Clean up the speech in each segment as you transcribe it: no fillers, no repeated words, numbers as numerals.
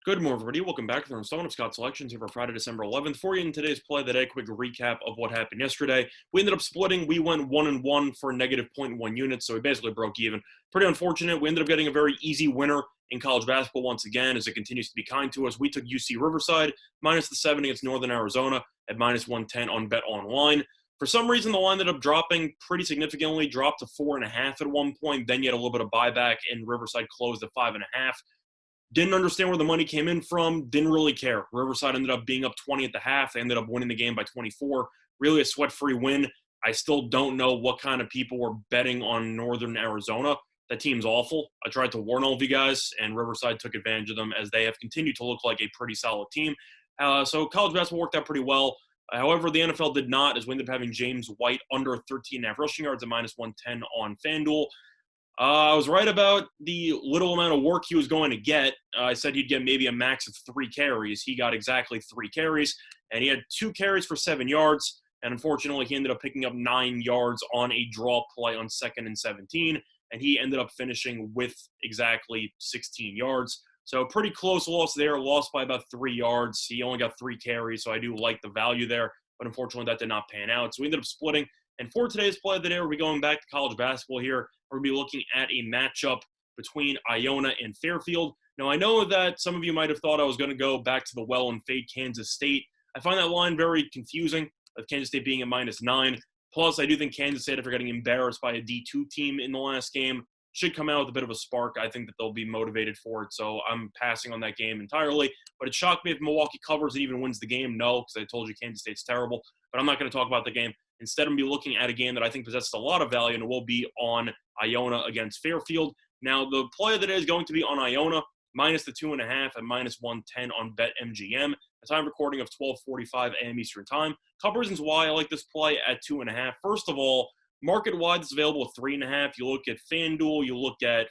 Good morning, everybody. Welcome back to the installment of Scott Selections here for Friday, December 11th. For you in today's play of the day, quick recap of what happened yesterday. We ended up splitting. We went 1-1 for a negative zero point 0.1 units, so we basically broke even. Pretty unfortunate. We ended up getting a very easy winner in college basketball once again, as it continues to be kind to us. We took UC Riverside minus the 7 against Northern Arizona at minus 110 on Bet Online. For some reason, the line ended up dropping pretty significantly, dropped to 4.5 at one point. Then you had a little bit of buyback, and Riverside closed at 5.5. Didn't understand where the money came in from. Didn't really care. Riverside ended up being up 20 at the half. They ended up winning the game by 24. Really a sweat-free win. I still don't know what kind of people were betting on Northern Arizona. That team's awful. I tried to warn all of you guys, and Riverside took advantage of them as they have continued to look like a pretty solid team. So college basketball worked out pretty well. However, the NFL did not, as we ended up having James White under 13.5 rushing yards at minus 110 on FanDuel. I was right about the little amount of work he was going to get. I said he'd get maybe a max of 3 carries. He got exactly 3 carries, and he had 2 carries for 7 yards. And unfortunately, he ended up picking up 9 yards on a draw play on 2nd and 17, and he ended up finishing with exactly 16 yards. So pretty close loss there, lost by about 3 yards. He only got 3 carries, so I do like the value there. But unfortunately, that did not pan out. So we ended up splitting. And for today's play of the day, we'll be going back to college basketball here. We're going to be looking at a matchup between Iona and Fairfield. Now, I know that some of you might have thought I was going to go back to the well and fade Kansas State. I find that line very confusing, with Kansas State being at -9. Plus, I do think Kansas State, after getting embarrassed by a D2 team in the last game, should come out with a bit of a spark. I think that they'll be motivated for it, so I'm passing on that game entirely. But it shocked me if Milwaukee covers and even wins the game. No, because I told you Kansas State's terrible. But I'm not going to talk about the game. Instead, I'm going to be looking at a game that I think possesses a lot of value, and it will be on Iona against Fairfield. Now, the play of the day is going to be on Iona, minus the 2.5 at minus 110 on BetMGM. A time recording of 12:45 a.m. Eastern Time. Couple reasons why I like this play at 2.5. First of all, market-wide, it's available at 3.5. You look at FanDuel, you look at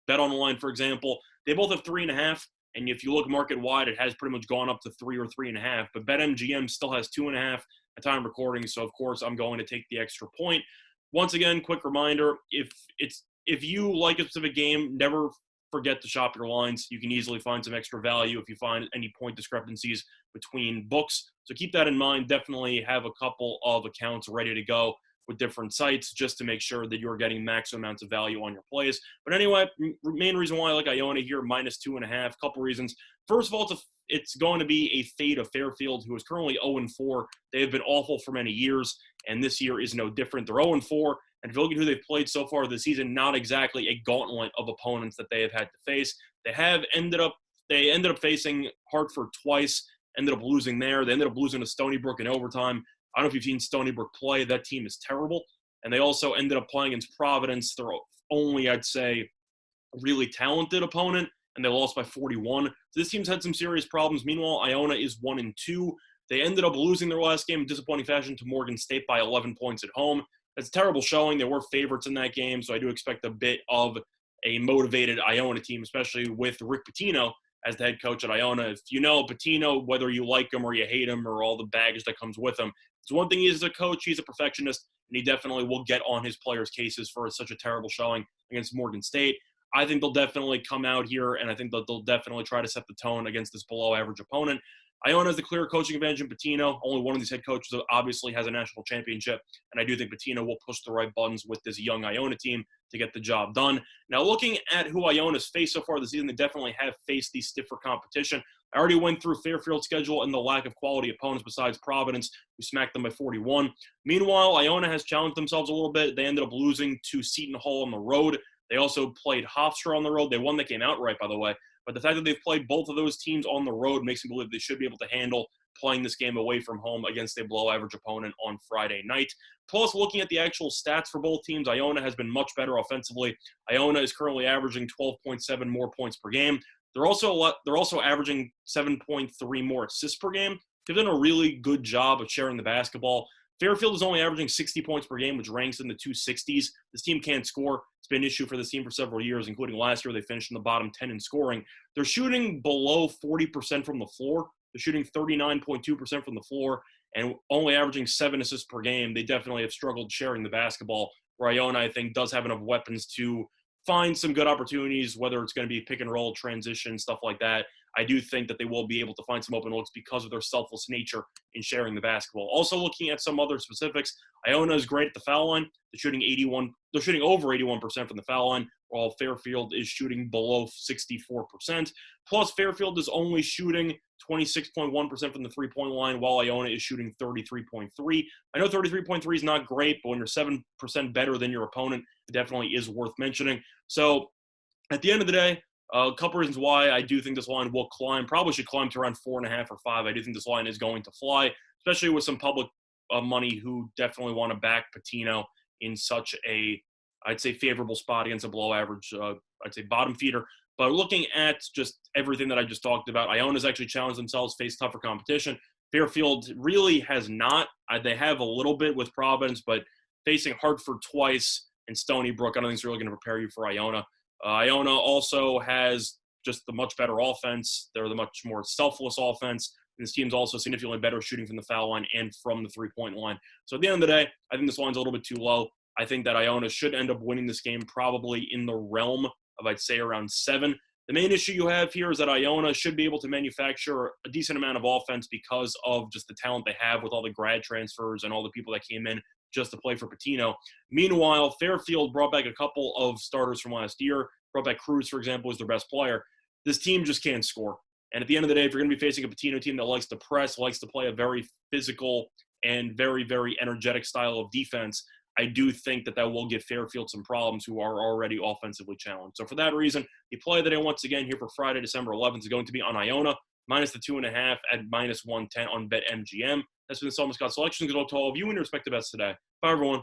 Bet Online, for example. They both have 3.5. And if you look market-wide, it has pretty much gone up to 3 or 3.5. But BetMGM still has 2.5 at time recording. So, of course, I'm going to take the extra point. Once again, quick reminder, if you like a specific game, never forget to shop your lines. You can easily find some extra value if you find any point discrepancies between books. So keep that in mind. Definitely have a couple of accounts ready to go with different sites just to make sure that you're getting maximum amounts of value on your plays. But anyway, main reason why I like Iona here, minus 2.5, couple reasons. First of all, it's going to be a fade of Fairfield, who is currently 0-4. They have been awful for many years, and this year is no different. They're 0-4, and if you look at who they've played so far this season, not exactly a gauntlet of opponents that they have had to face. They ended up facing Hartford twice, ended up losing there. They ended up losing to Stony Brook in overtime. I don't know if you've seen Stony Brook play. That team is terrible. And they also ended up playing against Providence. They're only, I'd say, a really talented opponent, and they lost by 41. So this team's had some serious problems. Meanwhile, Iona is 1-2. They ended up losing their last game in disappointing fashion to Morgan State by 11 points at home. That's a terrible showing. They were favorites in that game, so I do expect a bit of a motivated Iona team, especially with Rick Pitino as the head coach at Iona. If you know Pitino, whether you like him or you hate him or all the baggage that comes with him, it's one thing he is as a coach, he's a perfectionist, and he definitely will get on his players' cases for such a terrible showing against Morgan State. I think they'll definitely come out here, and I think that they'll definitely try to set the tone against this below-average opponent. Iona has the clear coaching advantage in Pitino. Only one of these head coaches obviously has a national championship, and I do think Pitino will push the right buttons with this young Iona team to get the job done. Now, looking at who Iona's faced so far this season, they definitely have faced the stiffer competition. I already went through Fairfield's schedule and the lack of quality opponents besides Providence, who smacked them by 41. Meanwhile, Iona has challenged themselves a little bit. They ended up losing to Seton Hall on the road. They also played Hofstra on the road. They won the game outright, by the way. But the fact that they've played both of those teams on the road makes me believe they should be able to handle playing this game away from home against a below-average opponent on Friday night. Plus, looking at the actual stats for both teams, Iona has been much better offensively. Iona is currently averaging 12.7 more points per game. They're also averaging 7.3 more assists per game. They've done a really good job of sharing the basketball. Fairfield is only averaging 60 points per game, which ranks in the 260s. This team can't score. It's been an issue for this team for several years, including last year. They finished in the bottom 10 in scoring. They're shooting below 40% from the floor. They're shooting 39.2% from the floor and only averaging 7 assists per game. They definitely have struggled sharing the basketball, where Iona, I think, does have enough weapons to find some good opportunities, whether it's going to be pick and roll, transition, stuff like that. I do think that they will be able to find some open looks because of their selfless nature in sharing the basketball. Also, looking at some other specifics, Iona is great at the foul line. They're shooting over 81% from the foul line, while Fairfield is shooting below 64%. Plus, Fairfield is only shooting 26.1% from the three-point line, while Iona is shooting 33.3. I know 33.3 is not great, but when you're 7% better than your opponent, it definitely is worth mentioning. So at the end of the day, a couple reasons why I do think this line will climb. Probably should climb to around 4.5 or 5. I do think this line is going to fly, especially with some public money who definitely want to back Pitino in such a, I'd say, favorable spot against a below-average, I'd say, bottom feeder. But looking at just everything that I just talked about, Iona's actually challenged themselves, faced tougher competition. Fairfield really has not. They have a little bit with Providence, but facing Hartford twice and Stony Brook, I don't think it's really going to prepare you for Iona. Iona also has just the much better offense. They're the much more selfless offense. And this team's also significantly better shooting from the foul line and from the three-point line. So at the end of the day, I think this line's a little bit too low. I think that Iona should end up winning this game probably in the realm of, I'd say, around 7. The main issue you have here is that Iona should be able to manufacture a decent amount of offense because of just the talent they have with all the grad transfers and all the people that came in just to play for Pitino. Meanwhile, Fairfield brought back a couple of starters from last year. Brought back Cruz, for example, as their best player. This team just can't score. And at the end of the day, if you're going to be facing a Pitino team that likes to press, likes to play a very physical and very, very energetic style of defense, I do think that will give Fairfield some problems who are already offensively challenged. So for that reason, the play that I once again here for Friday, December 11th is going to be on Iona, minus the 2.5 at minus 110 on BetMGM. That's been the Solomon Scott Selection. Good luck to all of you and your respective bets today. Bye, everyone.